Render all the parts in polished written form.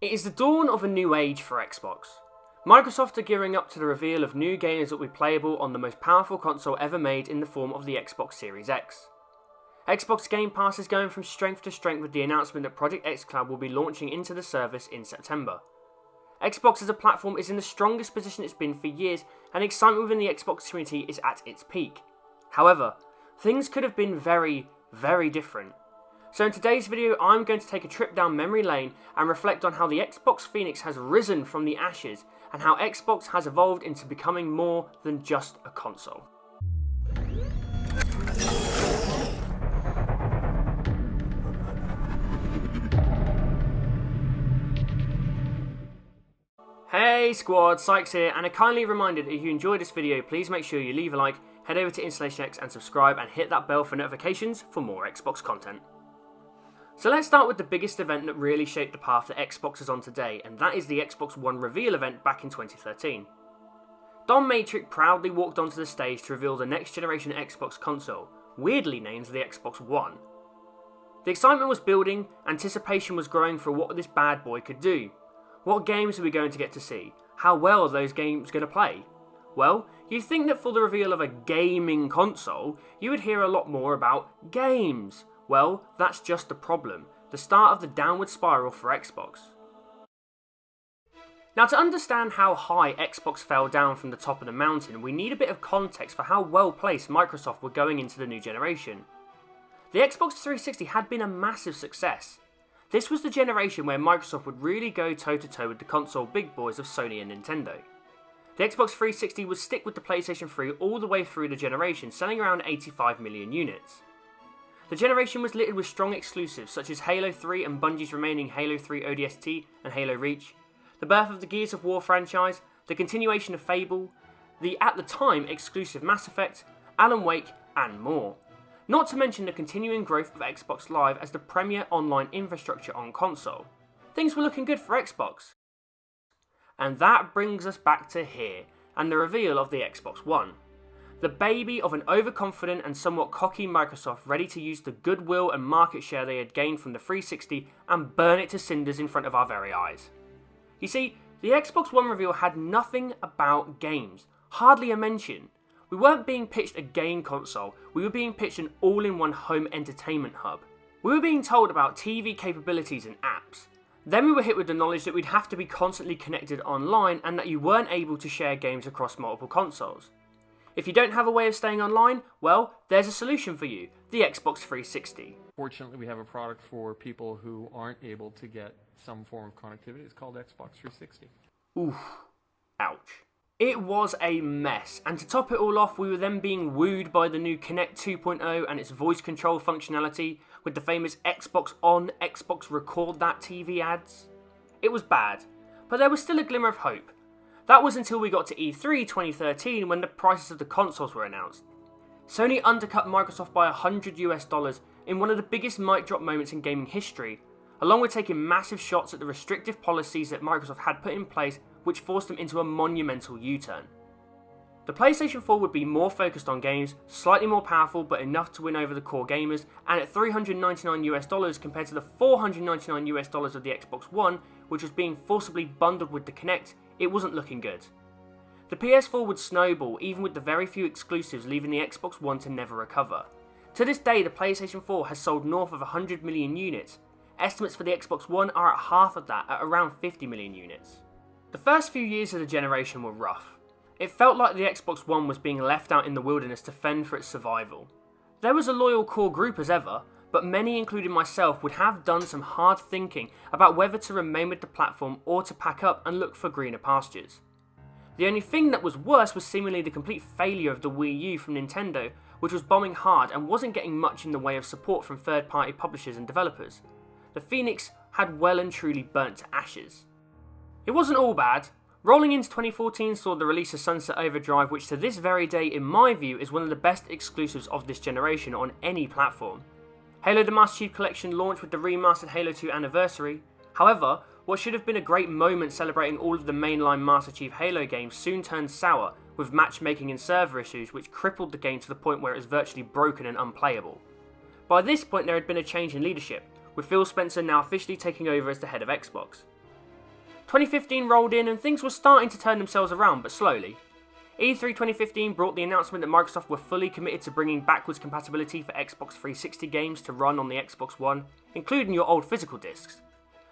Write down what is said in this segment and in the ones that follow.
It is the dawn of a new age for Xbox. Microsoft are gearing up to the reveal of new games that will be playable on the most powerful console ever made in the form of the Xbox Series X. Xbox Game Pass is going from strength to strength with the announcement that Project xCloud will be launching into the service in September. Xbox as a platform is in the strongest position it's been for years, and excitement within the Xbox community is at its peak. However, things could have been very, very different. So in today's video, I'm going to take a trip down memory lane and reflect on how the Xbox Phoenix has risen from the ashes and how Xbox has evolved into becoming more than just a console. Hey squad, Sykes here, and a kindly reminder that if you enjoyed this video, please make sure you leave a like, head over to InstallationX and subscribe, and hit that bell for notifications for more Xbox content. So let's start with the biggest event that really shaped the path that Xbox is on today, and that is the Xbox One reveal event back in 2013. Don Matrick proudly walked onto the stage to reveal the next generation Xbox console, weirdly named the Xbox One. The excitement was building, anticipation was growing for what this bad boy could do. What games are we going to get to see? How well are those games going to play? Well, you'd think that for the reveal of a gaming console, you would hear a lot more about games. Well, that's just the problem, the start of the downward spiral for Xbox. Now, to understand how high Xbox fell down from the top of the mountain, we need a bit of context for how well placed Microsoft were going into the new generation. The Xbox 360 had been a massive success. This was the generation where Microsoft would really go toe-to-toe with the console big boys of Sony and Nintendo. The Xbox 360 would stick with the PlayStation 3 all the way through the generation, selling around 85 million units. The generation was littered with strong exclusives such as Halo 3 and Bungie's remaining Halo 3 ODST and Halo Reach, the birth of the Gears of War franchise, the continuation of Fable, the at the time exclusive Mass Effect, Alan Wake, and more. Not to mention the continuing growth of Xbox Live as the premier online infrastructure on console. Things were looking good for Xbox. And that brings us back to here, and the reveal of the Xbox One. The baby of an overconfident and somewhat cocky Microsoft ready to use the goodwill and market share they had gained from the 360 and burn it to cinders in front of our very eyes. You see, the Xbox One reveal had nothing about games, hardly a mention. We weren't being pitched a game console, we were being pitched an all-in-one home entertainment hub. We were being told about TV capabilities and apps. Then we were hit with the knowledge that we'd have to be constantly connected online and that you weren't able to share games across multiple consoles. If you don't have a way of staying online, well, there's a solution for you, the Xbox 360. Fortunately, we have a product for people who aren't able to get some form of connectivity. It's called Xbox 360. Oof. Ouch. It was a mess, and to top it all off, we were then being wooed by the new Kinect 2.0 and its voice control functionality with the famous Xbox On, Xbox Record That TV ads. It was bad, but there was still a glimmer of hope. That was until we got to E3 2013 when the prices of the consoles were announced. Sony undercut Microsoft by $100 in one of the biggest mic drop moments in gaming history, along with taking massive shots at the restrictive policies that Microsoft had put in place, which forced them into a monumental U-turn. The PlayStation 4 would be more focused on games, slightly more powerful but enough to win over the core gamers, and at $399 compared to the $499 of the Xbox One, which was being forcibly bundled with the Kinect, it wasn't looking good. The PS4 would snowball even with the very few exclusives, leaving the Xbox One to never recover. To this day, the PlayStation 4 has sold north of 100 million units. Estimates for the Xbox One are at half of that, at around 50 million units. The first few years of the generation were rough. It felt like the Xbox One was being left out in the wilderness to fend for its survival. There was a loyal core group as ever, but many, including myself, would have done some hard thinking about whether to remain with the platform or to pack up and look for greener pastures. The only thing that was worse was seemingly the complete failure of the Wii U from Nintendo, which was bombing hard and wasn't getting much in the way of support from third-party publishers and developers. The Phoenix had well and truly burnt to ashes. It wasn't all bad. Rolling into 2014 saw the release of Sunset Overdrive, which to this very day, in my view, is one of the best exclusives of this generation on any platform. Halo the Master Chief Collection launched with the remastered Halo 2 Anniversary. However, what should have been a great moment celebrating all of the mainline Master Chief Halo games soon turned sour with matchmaking and server issues, which crippled the game to the point where it was virtually broken and unplayable. By this point there had been a change in leadership, with Phil Spencer now officially taking over as the head of Xbox. 2015 rolled in and things were starting to turn themselves around, but slowly. E3 2015 brought the announcement that Microsoft were fully committed to bringing backwards compatibility for Xbox 360 games to run on the Xbox One, including your old physical discs.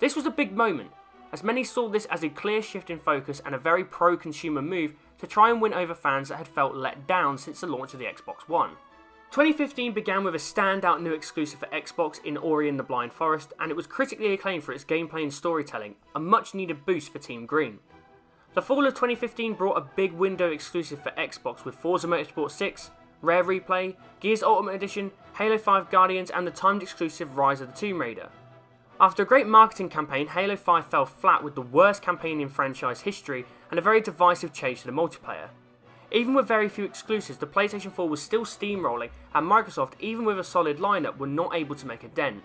This was a big moment, as many saw this as a clear shift in focus and a very pro-consumer move to try and win over fans that had felt let down since the launch of the Xbox One. 2015 began with a standout new exclusive for Xbox in Ori and the Blind Forest, and it was critically acclaimed for its gameplay and storytelling, a much needed boost for Team Green. The fall of 2015 brought a big window exclusive for Xbox with Forza Motorsport 6, Rare Replay, Gears Ultimate Edition, Halo 5 Guardians and the timed exclusive Rise of the Tomb Raider. After a great marketing campaign, Halo 5 fell flat with the worst campaign in franchise history and a very divisive change to the multiplayer. Even with very few exclusives, the PlayStation 4 was still steamrolling and Microsoft, even with a solid lineup, were not able to make a dent.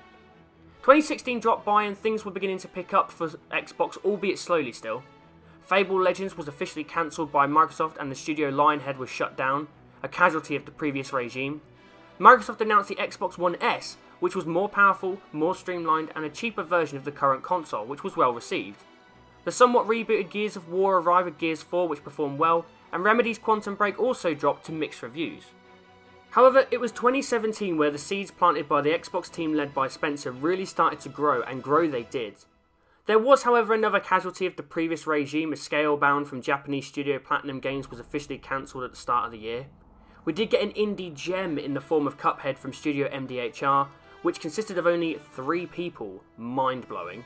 2016 dropped by and things were beginning to pick up for Xbox, albeit slowly still. Fable Legends was officially cancelled by Microsoft and the studio Lionhead was shut down, a casualty of the previous regime. Microsoft announced the Xbox One S, which was more powerful, more streamlined and a cheaper version of the current console, which was well received. The somewhat rebooted Gears of War arrived with Gears 4, which performed well, and Remedy's Quantum Break also dropped to mixed reviews. However, it was 2017 where the seeds planted by the Xbox team led by Spencer really started to grow, and grow they did. There was, however, another casualty of the previous regime as Scalebound from Japanese studio Platinum Games was officially cancelled at the start of the year. We did get an indie gem in the form of Cuphead from studio MDHR, which consisted of only 3 people, mind-blowing.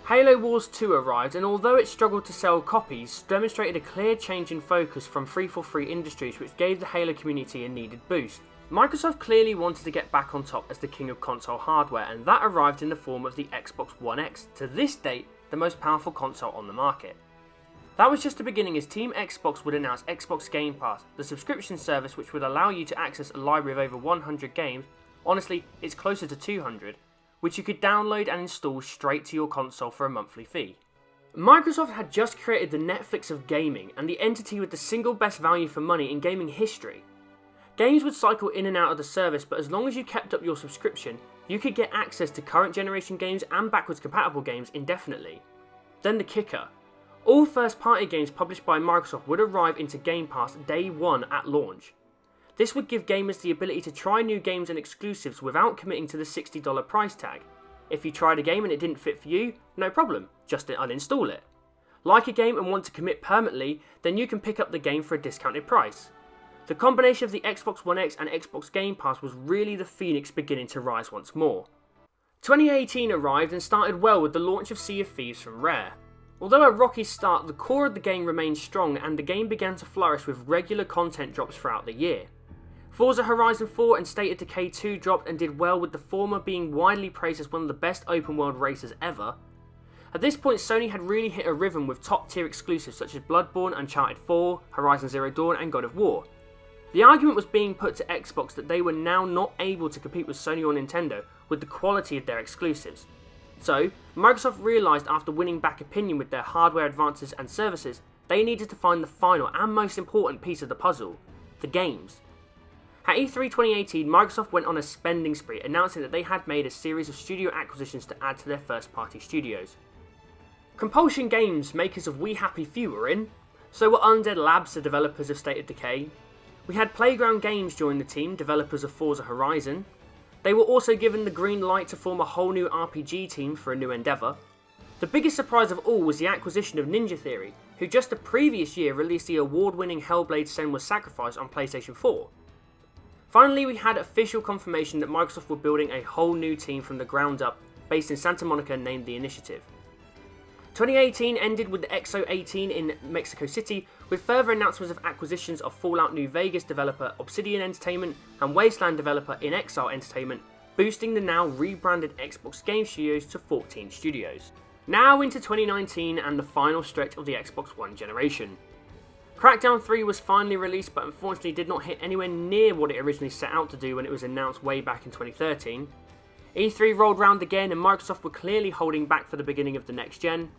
Halo Wars 2 arrived, and although it struggled to sell copies, demonstrated a clear change in focus from 343 Industries, which gave the Halo community a needed boost. Microsoft clearly wanted to get back on top as the king of console hardware, and that arrived in the form of the Xbox One X, to this date the most powerful console on the market. That was just the beginning, as Team Xbox would announce Xbox Game Pass, the subscription service which would allow you to access a library of over 100 games, honestly it's closer to 200, which you could download and install straight to your console for a monthly fee. Microsoft had just created the Netflix of gaming and the entity with the single best value for money in gaming history. Games would cycle in and out of the service, but as long as you kept up your subscription, you could get access to current generation games and backwards compatible games indefinitely. Then the kicker. All first party games published by Microsoft would arrive into Game Pass day one at launch. This would give gamers the ability to try new games and exclusives without committing to the $60 price tag. If you tried a game and it didn't fit for you, no problem, just uninstall it. Like a game and want to commit permanently, then you can pick up the game for a discounted price. The combination of the Xbox One X and Xbox Game Pass was really the phoenix beginning to rise once more. 2018 arrived and started well with the launch of Sea of Thieves from Rare. Although a rocky start, the core of the game remained strong and the game began to flourish with regular content drops throughout the year. Forza Horizon 4 and State of Decay 2 dropped and did well, with the former being widely praised as one of the best open world races ever. At this point, Sony had really hit a rhythm with top tier exclusives such as Bloodborne, Uncharted 4, Horizon Zero Dawn and God of War. The argument was being put to Xbox that they were now not able to compete with Sony or Nintendo with the quality of their exclusives. So, Microsoft realised after winning back opinion with their hardware advances and services, they needed to find the final and most important piece of the puzzle, the games. At E3 2018, Microsoft went on a spending spree, announcing that they had made a series of studio acquisitions to add to their first-party studios. Compulsion Games, makers of We Happy Few, were in. So were Undead Labs, the developers of State of Decay. We had Playground Games join the team, developers of Forza Horizon. They were also given the green light to form a whole new RPG team for a new endeavour. The biggest surprise of all was the acquisition of Ninja Theory, who just the previous year released the award-winning Hellblade: Senua's Sacrifice on PlayStation 4. Finally, we had official confirmation that Microsoft were building a whole new team from the ground up, based in Santa Monica, named The Initiative. 2018 ended with the XO18 in Mexico City, with further announcements of acquisitions of Fallout New Vegas developer Obsidian Entertainment and Wasteland developer In Exile Entertainment, boosting the now rebranded Xbox Game Studios to 14 studios. Now into 2019 and the final stretch of the Xbox One generation. Crackdown 3 was finally released, but unfortunately did not hit anywhere near what it originally set out to do when it was announced way back in 2013. E3 rolled round again and Microsoft were clearly holding back for the beginning of the next gen.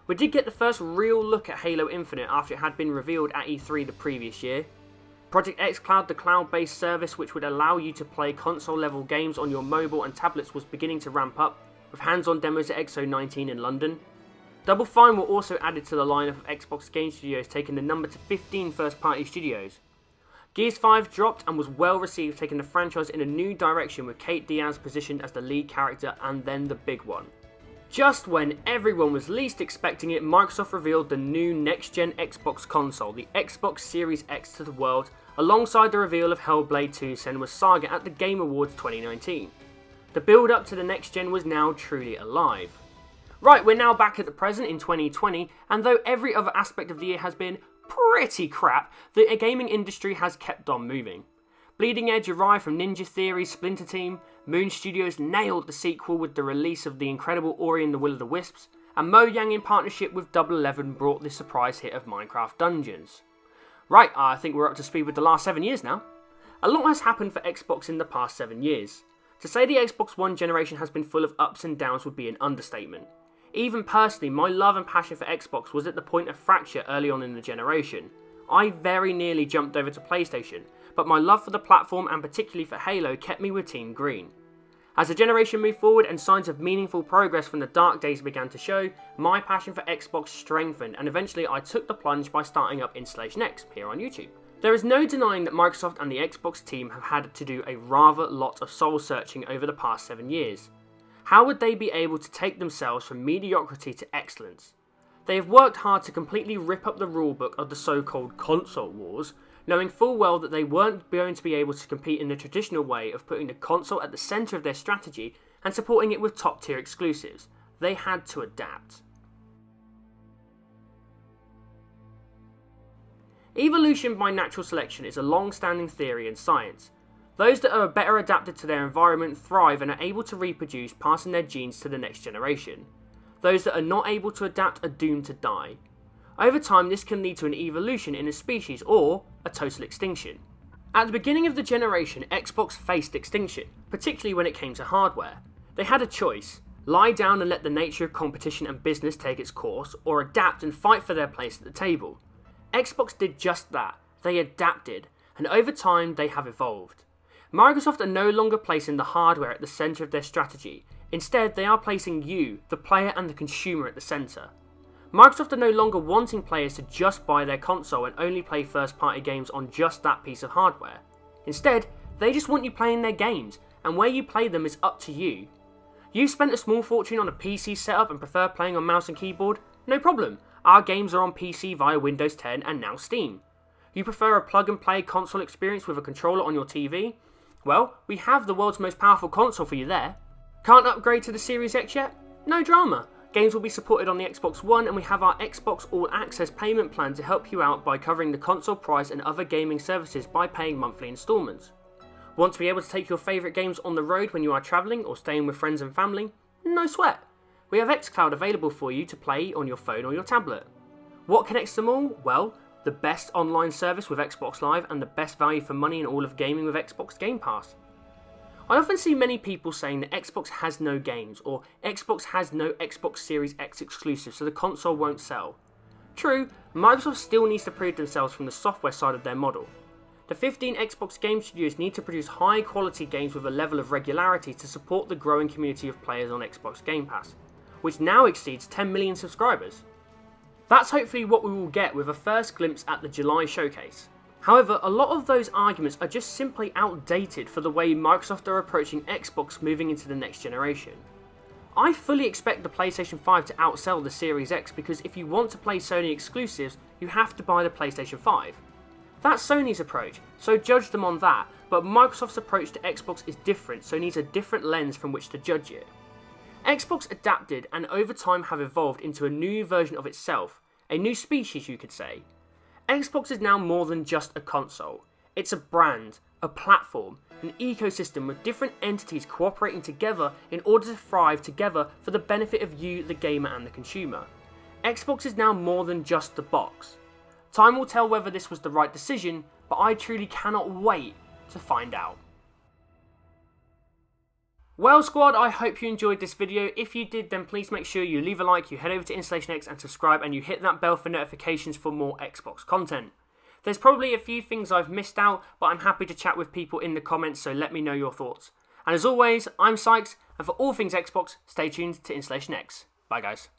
We did get the first real look at Halo Infinite after it had been revealed at E3 the previous year. Project xCloud, the cloud-based service which would allow you to play console-level games on your mobile and tablets, was beginning to ramp up, with hands-on demos at XO19 in London. Double Fine were also added to the lineup of Xbox Game Studios, taking the number to 15 first-party studios. Gears 5 dropped and was well received, taking the franchise in a new direction with Kate Diaz positioned as the lead character, and then the big one. Just when everyone was least expecting it, Microsoft revealed the new next-gen Xbox console, the Xbox Series X, to the world, alongside the reveal of Hellblade 2 Senua's Saga at the Game Awards 2019. The build-up to the next-gen was now truly alive. Right, we're now back at the present in 2020, and though every other aspect of the year has been pretty crap, the gaming industry has kept on moving. Bleeding Edge arrived from Ninja Theory's Splinter Team, Moon Studios nailed the sequel with the release of the incredible Ori and the Will of the Wisps, and Mojang in partnership with Double 11 brought the surprise hit of Minecraft Dungeons. Right, I think we're up to speed with the last 7 years now. A lot has happened for Xbox in the past 7 years. To say the Xbox One generation has been full of ups and downs would be an understatement. Even personally, my love and passion for Xbox was at the point of fracture early on in the generation. I very nearly jumped over to PlayStation, but my love for the platform and particularly for Halo kept me with Team Green. As the generation moved forward and signs of meaningful progress from the dark days began to show, my passion for Xbox strengthened, and eventually I took the plunge by starting up InstallationX here on YouTube. There is no denying that Microsoft and the Xbox team have had to do a rather lot of soul searching over the past 7 years. How would they be able to take themselves from mediocrity to excellence? They have worked hard to completely rip up the rulebook of the so-called console wars, knowing full well that they weren't going to be able to compete in the traditional way of putting the console at the centre of their strategy and supporting it with top-tier exclusives. They had to adapt. Evolution by natural selection is a long-standing theory in science. Those that are better adapted to their environment thrive and are able to reproduce, passing their genes to the next generation. Those that are not able to adapt are doomed to die. Over time, this can lead to an evolution in a species or a total extinction. At the beginning of the generation, Xbox faced extinction, particularly when it came to hardware. They had a choice: lie down and let the nature of competition and business take its course, or adapt and fight for their place at the table. Xbox did just that. They adapted, and over time they have evolved. Microsoft are no longer placing the hardware at the centre of their strategy. Instead, they are placing you, the player and the consumer, at the centre. Microsoft are no longer wanting players to just buy their console and only play first-party games on just that piece of hardware. Instead, they just want you playing their games, and where you play them is up to you. You spent a small fortune on a PC setup and prefer playing on mouse and keyboard? No problem. Our games are on PC via Windows 10 and now Steam. You prefer a plug-and-play console experience with a controller on your TV? Well, we have the world's most powerful console for you there. Can't upgrade to the Series X yet? No drama. Games will be supported on the Xbox One, and we have our Xbox All Access payment plan to help you out by covering the console price and other gaming services by paying monthly instalments. Want to be able to take your favourite games on the road when you are travelling or staying with friends and family? No sweat. We have xCloud available for you to play on your phone or your tablet. What connects them all? Well, the best online service with Xbox Live and the best value for money in all of gaming with Xbox Game Pass. I often see many people saying that Xbox has no games, or Xbox has no Xbox Series X exclusives, so the console won't sell. True, Microsoft still needs to prove themselves from the software side of their model. The 15 Xbox game studios need to produce high quality games with a level of regularity to support the growing community of players on Xbox Game Pass, which now exceeds 10 million subscribers. That's hopefully what we will get with a first glimpse at the July showcase. However, a lot of those arguments are just simply outdated for the way Microsoft are approaching Xbox moving into the next generation. I fully expect the PlayStation 5 to outsell the Series X because if you want to play Sony exclusives, you have to buy the PlayStation 5. That's Sony's approach, so judge them on that, but Microsoft's approach to Xbox is different, so needs a different lens from which to judge it. Xbox adapted and over time have evolved into a new version of itself, a new species you could say. Xbox is now more than just a console. It's a brand, a platform, an ecosystem with different entities cooperating together in order to thrive together for the benefit of you, the gamer and the consumer. Xbox is now more than just the box. Time will tell whether this was the right decision, but I truly cannot wait to find out. Well squad, I hope you enjoyed this video. If you did, then please make sure you leave a like, you head over to InstallationX and subscribe, and you hit that bell for notifications for more Xbox content. There's probably a few things I've missed out, but I'm happy to chat with people in the comments, so let me know your thoughts. And as always, I'm Sykes, and for all things Xbox, stay tuned to InstallationX. Bye guys.